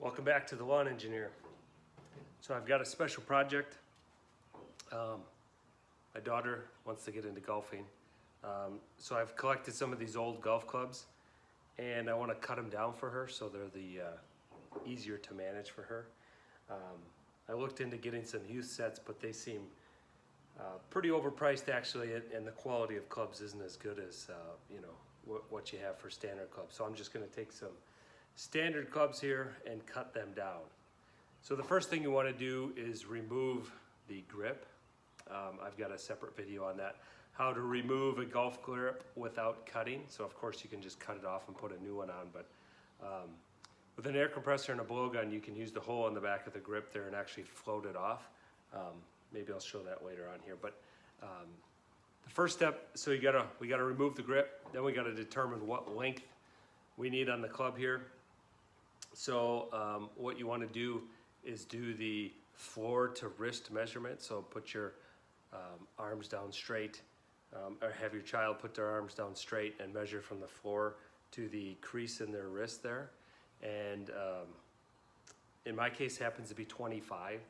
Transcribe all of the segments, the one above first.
Welcome back to the Lawn Engineer. So I've got a special project. My daughter wants to get into golfing. So I've collected some of these old golf clubs and I want to cut them down for her so they're easier to manage for her. I looked into getting some youth sets, but they seem pretty overpriced actually, and the quality of clubs isn't as good as what you have for standard clubs. So I'm just going to take some standard clubs here and cut them down. So the first thing you want to do is remove the grip. I've got a separate video on that, how to remove a golf grip without cutting. So of course you can just cut it off and put a new one on, but with an air compressor and a blowgun you can use the hole in the back of the grip there and actually float it off. Maybe I'll show that later on here, but the first step, so we gotta remove the grip, then we gotta determine what length we need on the club here. So what you want to do is do the floor to wrist measurement. So put your arms down straight, or have your child put their arms down straight and measure from the floor to the crease in their wrist there. And in my case happens to be 25.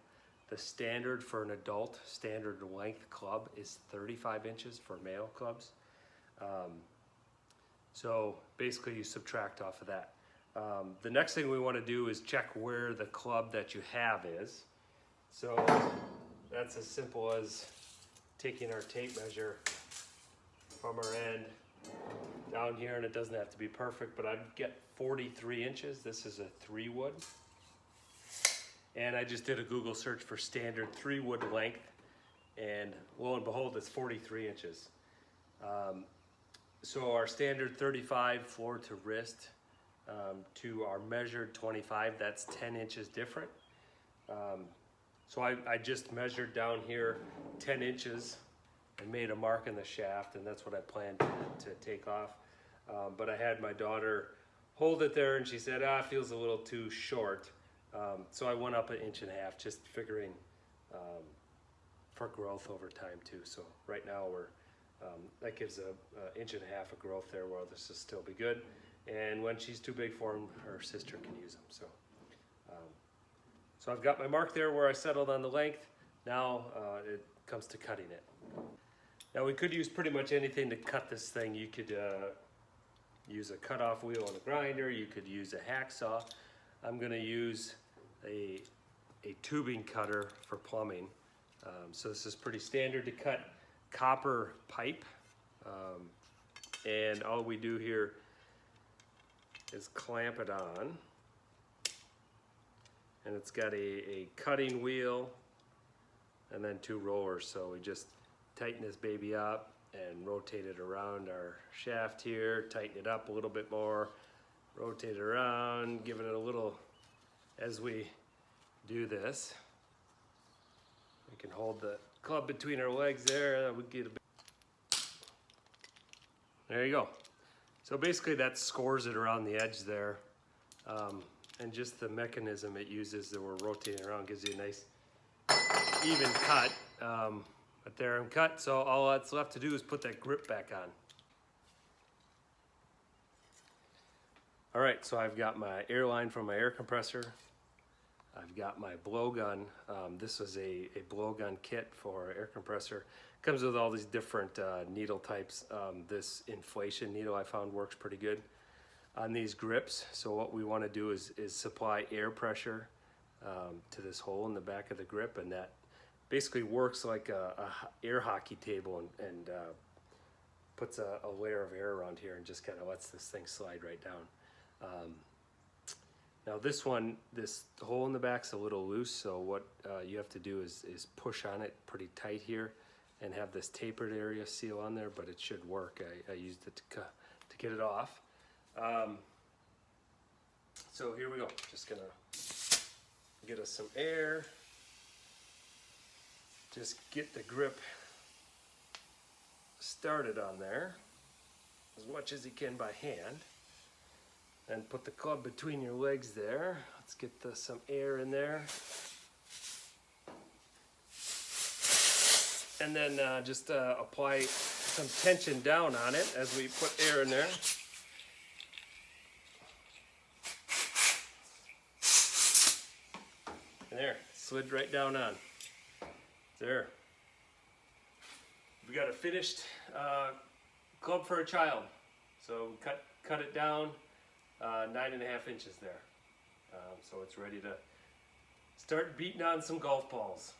The standard for an adult standard length club is 35 inches for male clubs. So basically you subtract off of that. The next thing we want to do is check where the club that you have is. So that's as simple as taking our tape measure from our end down here, and it doesn't have to be perfect, but I'd get 43 inches. This is a 3-wood. And I just did a Google search for standard 3-wood length, and lo and behold, it's 43 inches. So our standard 35 floor to wrist to our measured 25, that's 10 inches different. So I just measured down here 10 inches and made a mark in the shaft, and that's what I planned to take off. But I had my daughter hold it there and she said, it feels a little too short. So I went up 1.5 inches, just figuring for growth over time too. So right now that gives 1.5 inches of growth there, where this will still be good. And when she's too big for them, her sister can use them. So I've got my mark there where I settled on the length. Now it comes to cutting it. Now we could use pretty much anything to cut this thing. You could use a cutoff wheel and a grinder. You could use a hacksaw. I'm going to use a tubing cutter for plumbing. So this is pretty standard to cut copper pipe. And all we do here is clamp it on. And it's got a cutting wheel and then 2 rollers. So we just tighten this baby up and rotate it around our shaft here, tighten it up a little bit more, rotate it around, give it a little, as we do this. We can hold the club between our legs there, we get a bit. There you go. So basically that scores it around the edge there. And just the mechanism it uses that we're rotating around gives you a nice even cut. But there I'm cut, so all that's left to do is put that grip back on. All right, so I've got my air line from my air compressor. I've got my blowgun. This was a blowgun kit for air compressor. Comes with all these different needle types. This inflation needle I found works pretty good on these grips. So what we want to do is supply air pressure to this hole in the back of the grip, and that basically works like a air hockey table and puts a layer of air around here and just kind of lets this thing slide right down. Now this hole in the back's a little loose, so what you have to do is push on it pretty tight here and have this tapered area seal on there, but it should work. I used it to get it off. So here we go. Just gonna get us some air. Just get the grip started on there as much as you can by hand. And put the club between your legs there. Let's get some air in there. And then just apply some tension down on it as we put air in there. There, slid right down on. There. We got a finished club for a child. So we cut it down 9.5 inches there. So it's ready to start beating on some golf balls.